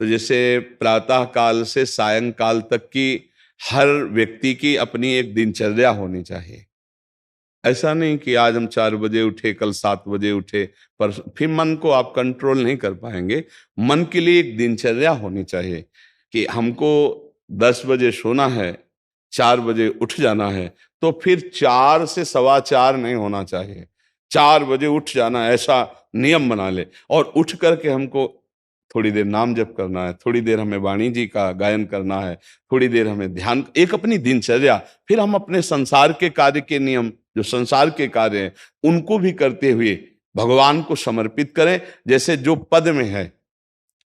तो जैसे प्रातः काल से सायंकाल तक की हर व्यक्ति की अपनी एक दिनचर्या होनी चाहिए। ऐसा नहीं कि आज हम 4 बजे उठे, कल 7 बजे उठे, पर फिर मन को आप कंट्रोल नहीं कर पाएंगे। मन के लिए एक दिनचर्या होनी चाहिए कि हमको 10 बजे सोना है, 4 बजे उठ जाना है, तो फिर 4 से 4:15 नहीं होना चाहिए। 4 बजे उठ जाना, ऐसा नियम बना ले। और उठ करके हमको थोड़ी देर नाम जप करना है, थोड़ी देर हमें वाणी जी का गायन करना है, थोड़ी देर हमें ध्यान, एक अपनी दिनचर्या। फिर हम अपने संसार के कार्य के नियम, जो संसार के कार्य हैं, उनको भी करते हुए भगवान को समर्पित करें। जैसे जो पद में है,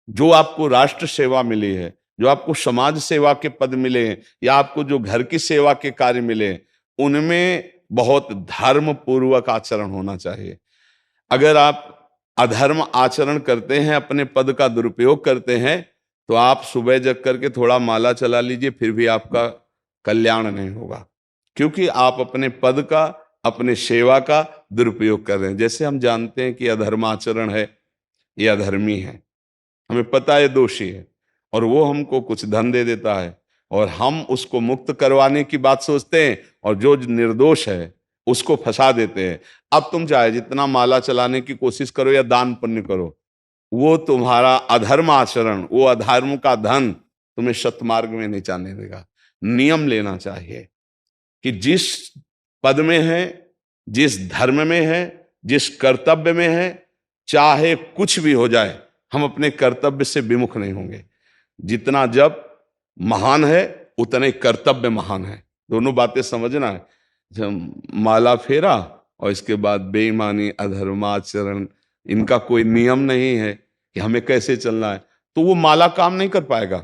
जो आपको राष्ट्र सेवा मिली है, जो आपको समाज सेवा के पद मिले हैं, या आपको जो घर की सेवा के कार्य मिले हैं, उनमें बहुत धर्म पूर्वक आचरण होना चाहिए। अगर आप अधर्म आचरण करते हैं, अपने पद का दुरुपयोग करते हैं, तो आप सुबह जग करके थोड़ा माला चला लीजिए, फिर भी आपका कल्याण नहीं होगा, क्योंकि आप अपने पद का, अपने सेवा का दुरुपयोग कर रहे हैं। जैसे हम जानते हैं कि अधर्माचरण है, ये अधर्मी है, हमें पता है दोषी है, और वो हमको कुछ धन दे देता है, और हम उसको मुक्त करवाने की बात सोचते हैं, और जो निर्दोष है उसको फंसा देते हैं। अब तुम चाहे जितना माला चलाने की कोशिश करो या दान पुण्य करो, वो तुम्हारा अधर्म आचरण, वो अधर्म का धन तुम्हें सतमार्ग में नहीं जाने देगा। नियम लेना चाहिए कि जिस पद में है, जिस धर्म में है, जिस कर्तव्य में है, चाहे कुछ भी हो जाए, हम अपने कर्तव्य से विमुख नहीं होंगे। जितना जप महान है, उतने कर्तव्य महान है। दोनों बातें समझना है। जब माला फेरा और इसके बाद बेईमानी, अधर्माचरण, इनका कोई नियम नहीं है कि हमें कैसे चलना है, तो वो माला काम नहीं कर पाएगा,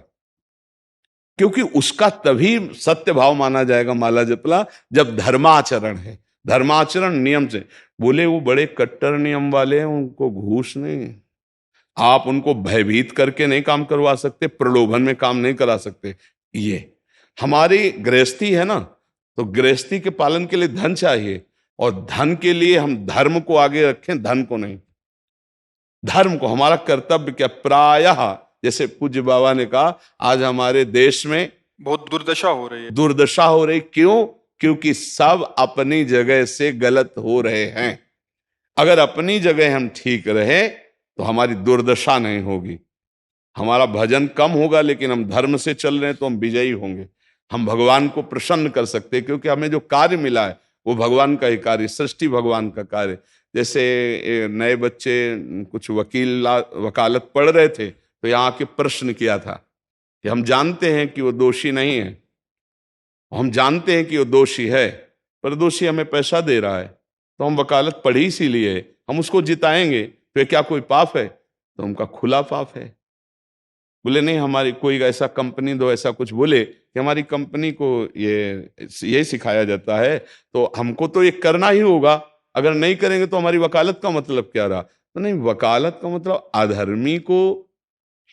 क्योंकि उसका तभी सत्य भाव माना जाएगा माला जपला जब धर्माचरण है। धर्माचरण नियम से। बोले वो बड़े कट्टर नियम वाले हैं, उनको घूस नहीं, आप उनको भयभीत करके नहीं काम करवा सकते, प्रलोभन में काम नहीं करा सकते। ये हमारी गृहस्थी है ना, तो गृहस्थी के पालन के लिए धन चाहिए, और धन के लिए हम धर्म को आगे रखें, धन को नहीं। धर्म को, हमारा कर्तव्य क्या, प्रायः जैसे पूज्य बाबा ने कहा, आज हमारे देश में बहुत दुर्दशा हो रही है। दुर्दशा हो रही, क्यों? क्योंकि सब अपनी जगह से गलत हो रहे हैं। अगर अपनी जगह हम ठीक रहे तो हमारी दुर्दशा नहीं होगी। हमारा भजन कम होगा, लेकिन हम धर्म से चल रहे हैं तो हम विजयी होंगे। हम भगवान को प्रसन्न कर सकते हैं, क्योंकि हमें जो कार्य मिला है वो भगवान का ही कार्य, सृष्टि भगवान का कार्य। जैसे नए बच्चे कुछ वकालत पढ़ रहे थे, तो यहाँ आके प्रश्न किया था कि हम जानते हैं कि वो दोषी नहीं है, हम जानते हैं कि वो दोषी है, पर दोषी हमें पैसा दे रहा है, तो हम वकालत पढ़ी इसीलिए, हम उसको जिताएंगे, तो ये क्या कोई पाप है? तो उनका खुला पाप है। बोले नहीं, हमारी कोई ऐसा कंपनी दो, ऐसा कुछ बोले कि हमारी कंपनी को ये सिखाया जाता है, तो हमको तो ये करना ही होगा, अगर नहीं करेंगे तो हमारी वकालत का मतलब क्या रहा? तो नहीं, वकालत का मतलब अधर्मी को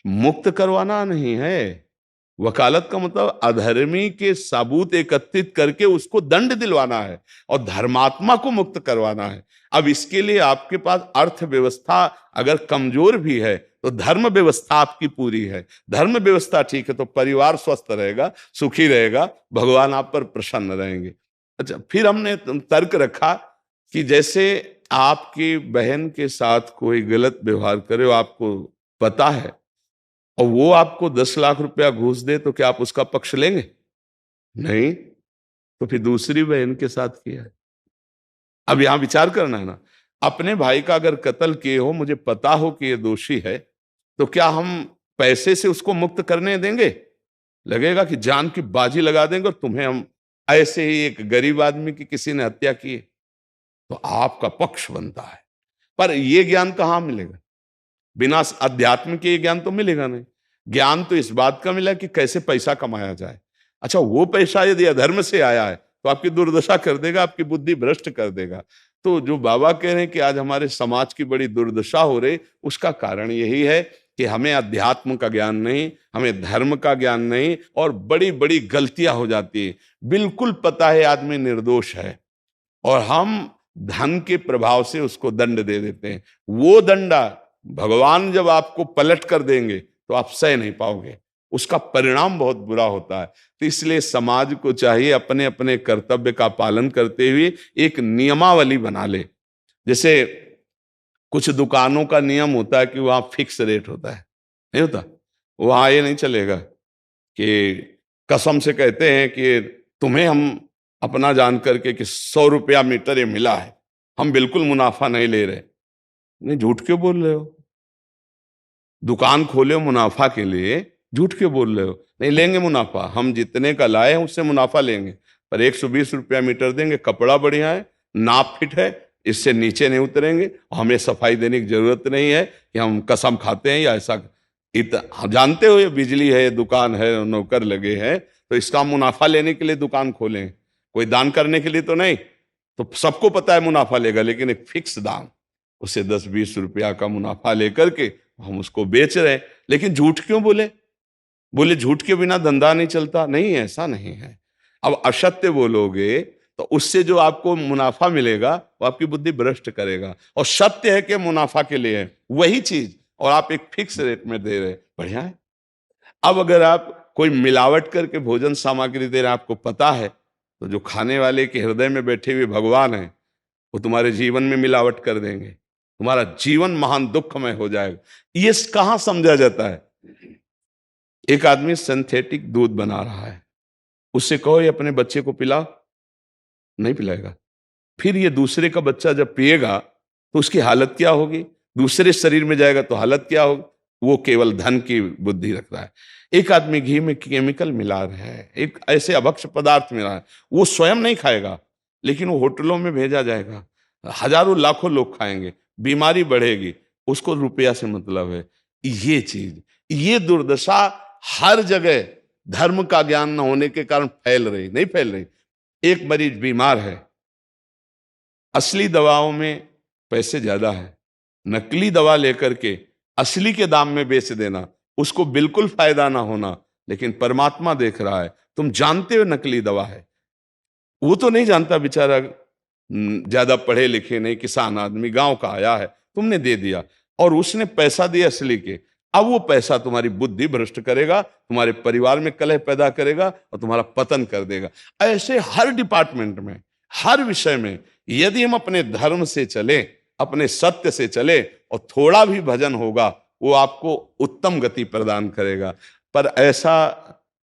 मुक्त करवाना नहीं है। वकालत का मतलब अधर्मी के सबूत एकत्रित करके उसको दंड दिलवाना है, और धर्मात्मा को मुक्त करवाना है। अब इसके लिए आपके पास अर्थव्यवस्था अगर कमजोर भी है, तो धर्म व्यवस्था आपकी पूरी है। धर्म व्यवस्था ठीक है तो परिवार स्वस्थ रहेगा, सुखी रहेगा, भगवान आप पर प्रसन्न रहेंगे। अच्छा, फिर हमने तर्क रखा कि जैसे आपकी बहन के साथ कोई गलत व्यवहार करे, वो आपको पता है, और वो आपको 10 लाख रुपया घूस दे, तो क्या आप उसका पक्ष लेंगे? नहीं। तो फिर दूसरी बहन के साथ किया है। अब यहां विचार करना है ना, अपने भाई का अगर कत्ल किए हो, मुझे पता हो कि ये दोषी है, तो क्या हम पैसे से उसको मुक्त करने देंगे? लगेगा कि जान की बाजी लगा देंगे, और तुम्हें हम ऐसे ही एक गरीब आदमी की किसी ने हत्या की है, तो आपका पक्ष बनता है। पर यह ज्ञान कहां मिलेगा? बिना अध्यात्म के ये ज्ञान तो मिलेगा नहीं। ज्ञान तो इस बात का मिला कि कैसे पैसा कमाया जाए। अच्छा, वो पैसा यदि अधर्म से आया है तो आपकी दुर्दशा कर देगा, आपकी बुद्धि भ्रष्ट कर देगा। तो जो बाबा कह रहे हैं कि आज हमारे समाज की बड़ी दुर्दशा हो रही, उसका कारण यही है कि हमें अध्यात्म का ज्ञान नहीं, हमें धर्म का ज्ञान नहीं, और बड़ी बड़ी गलतियां हो जाती है। बिल्कुल पता है आदमी निर्दोष है, और हम धन के प्रभाव से उसको दंड दे देते हैं। वो दंडा भगवान जब आपको पलट कर देंगे तो आप सह नहीं पाओगे, उसका परिणाम बहुत बुरा होता है। तो इसलिए समाज को चाहिए अपने अपने कर्तव्य का पालन करते हुए एक नियमावली बना ले। जैसे कुछ दुकानों का नियम होता है कि वहां फिक्स रेट होता है, नहीं होता? वहां ये नहीं चलेगा कि कसम से कहते हैं कि तुम्हें हम अपना जान करके कि 100 रुपया मीटर ये मिला है, हम बिल्कुल मुनाफा नहीं ले रहे। नहीं, झूठ क्यों बोल रहे हो? दुकान खोले हो मुनाफा के लिए, झूठ क्यों बोल रहे हो? नहीं लेंगे मुनाफा, हम जितने का लाए हैं उससे मुनाफा लेंगे, पर 120 रुपया मीटर देंगे, कपड़ा बढ़िया है, नाप फिट है, इससे नीचे नहीं उतरेंगे, हमें सफाई देने की जरूरत नहीं है कि हम कसम खाते हैं या ऐसा। हम जानते हो ये बिजली है, ये दुकान है, नौकर लगे हैं, तो इसका मुनाफा लेने के लिए दुकान खोलें, कोई दान करने के लिए तो नहीं। तो सबको पता है मुनाफा लेगा, लेकिन एक फिक्स दाम, उसे 10-20 रुपया का मुनाफा लेकर के हम उसको बेच रहे हैं। लेकिन झूठ क्यों बोले? बोले झूठ के बिना धंधा नहीं चलता? नहीं, ऐसा नहीं है। अब असत्य बोलोगे तो उससे जो आपको मुनाफा मिलेगा वो आपकी बुद्धि भ्रष्ट करेगा, और सत्य है कि मुनाफा के लिए है वही चीज, और आप एक फिक्स रेट में दे रहे, बढ़िया है। अब अगर आप कोई मिलावट करके भोजन सामग्री दे रहे हैं, आपको पता है, तो जो खाने वाले के हृदय में बैठे हुए भगवान हैं वो तुम्हारे जीवन में मिलावट कर देंगे, तुम्हारा जीवन महान दुखमय हो जाएगा। ये कहां समझा जाता है? एक आदमी सिंथेटिक दूध बना रहा है, उससे कहो ये अपने बच्चे को पिला, नहीं पिलाएगा। फिर ये दूसरे का बच्चा जब पिएगा तो उसकी हालत क्या होगी? दूसरे शरीर में जाएगा तो हालत क्या होगी? वो केवल धन की बुद्धि रख रहा है। एक आदमी घी में केमिकल मिला रहा है, एक ऐसे अभक्ष्य पदार्थ मिला है, वो स्वयं नहीं खाएगा, लेकिन वो होटलों में भेजा जाएगा, हजारों लाखों लोग खाएंगे, बीमारी बढ़ेगी, उसको रुपया से मतलब है। ये चीज, ये दुर्दशा हर जगह धर्म का ज्ञान न होने के कारण फैल रही, नहीं फैल रही। एक मरीज बीमार है, असली दवाओं में पैसे ज्यादा है, नकली दवा लेकर के असली के दाम में बेच देना, उसको बिल्कुल फायदा ना होना। लेकिन परमात्मा देख रहा है, तुम जानते हो नकली दवा है, वो तो नहीं जानता बेचारा, ज्यादा पढ़े लिखे नहीं, किसान आदमी गांव का आया है, तुमने दे दिया और उसने पैसा दिया असली के। अब वो पैसा तुम्हारी बुद्धि भ्रष्ट करेगा, तुम्हारे परिवार में कलह पैदा करेगा और तुम्हारा पतन कर देगा। ऐसे हर डिपार्टमेंट में, हर विषय में यदि हम अपने धर्म से चले, अपने सत्य से चले और थोड़ा भी भजन होगा, वो आपको उत्तम गति प्रदान करेगा। पर ऐसा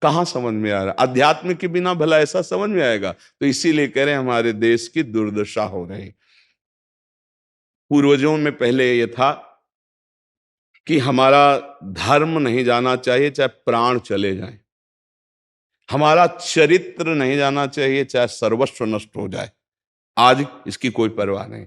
कहां समझ में आ रहा? अध्यात्म के बिना भला ऐसा समझ में आएगा? तो इसीलिए कह रहे हैं हमारे देश की दुर्दशा हो रही। पूर्वजों में पहले यह था कि हमारा धर्म नहीं जाना चाहिए चाहे प्राण चले जाएं, हमारा चरित्र नहीं जाना चाहिए चाहे सर्वस्व नष्ट हो जाए। आज इसकी कोई परवाह नहीं,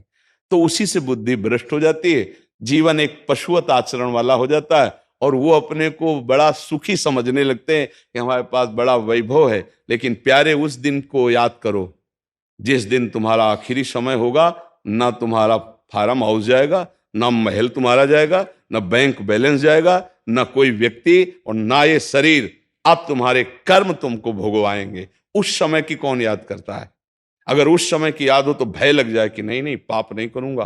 तो उसी से बुद्धि भ्रष्ट हो जाती है, जीवन एक पशुवत आचरण वाला हो जाता है, और वो अपने को बड़ा सुखी समझने लगते हैं कि हमारे पास बड़ा वैभव है। लेकिन प्यारे, उस दिन को याद करो जिस दिन तुम्हारा आखिरी समय होगा, ना तुम्हारा फार्म हाउस जाएगा, ना महल तुम्हारा जाएगा, ना बैंक बैलेंस जाएगा, ना कोई व्यक्ति, और ना ये शरीर। अब तुम्हारे कर्म तुमको भोगवाएंगे। उस समय की कौन याद करता है? अगर उस समय की याद हो तो भय लग जाए कि नहीं नहीं, पाप नहीं करूंगा,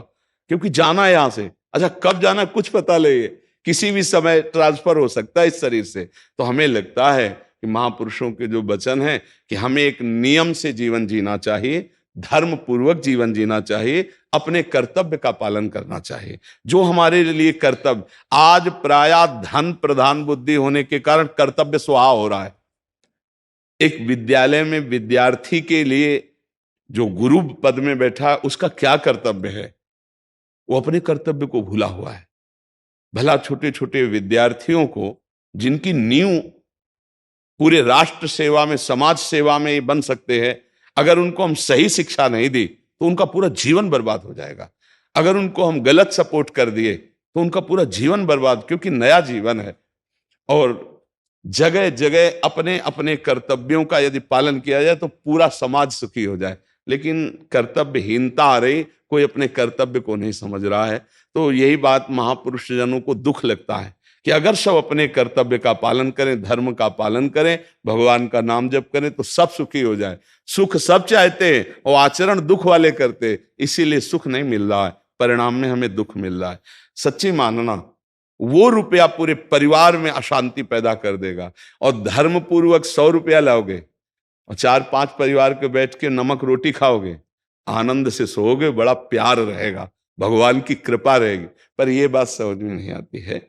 क्योंकि जाना है यहां से। अच्छा, कब जाना है कुछ पता नहीं है, किसी भी समय ट्रांसफर हो सकता है इस शरीर से। तो हमें लगता है कि महापुरुषों के जो वचन हैं कि हमें एक नियम से जीवन जीना चाहिए, धर्म पूर्वक जीवन जीना चाहिए, अपने कर्तव्य का पालन करना चाहिए। जो हमारे लिए कर्तव्य, आज प्रायः धन प्रधान बुद्धि होने के कारण कर्तव्य स्वाहा हो रहा है। एक विद्यालय में विद्यार्थी के लिए जो गुरु पद में बैठा है, उसका क्या कर्तव्य है? वो अपने कर्तव्य को भूला हुआ है। भला छोटे छोटे विद्यार्थियों को, जिनकी नींव पूरे राष्ट्र सेवा में, समाज सेवा में बन सकते हैं, अगर उनको हम सही शिक्षा नहीं दी तो उनका पूरा जीवन बर्बाद हो जाएगा। अगर उनको हम गलत सपोर्ट कर दिए तो उनका पूरा जीवन बर्बाद, क्योंकि नया जीवन है। और जगह जगह अपने अपने कर्तव्यों का यदि पालन किया जाए तो पूरा समाज सुखी हो जाए। लेकिन कर्तव्यहीनता आ रही, कोई अपने कर्तव्य को नहीं समझ रहा है। तो यही बात महापुरुष जनों को दुख लगता है कि अगर सब अपने कर्तव्य का पालन करें, धर्म का पालन करें, भगवान का नाम जप करें, तो सब सुखी हो जाए। सुख सब चाहते हैं और आचरण दुख वाले करते, इसीलिए सुख नहीं मिल रहा है, परिणाम में हमें दुख मिल रहा है। सच्ची मानना वो रुपया पूरे परिवार में अशांति पैदा कर देगा। और धर्म पूर्वक 100 रुपया लाओगे और 4-5 परिवार के बैठ के नमक रोटी खाओगे, आनंद से सोओगे, बड़ा प्यार रहेगा, भगवान की कृपा रहेगी। पर ये बात समझ में नहीं आती है।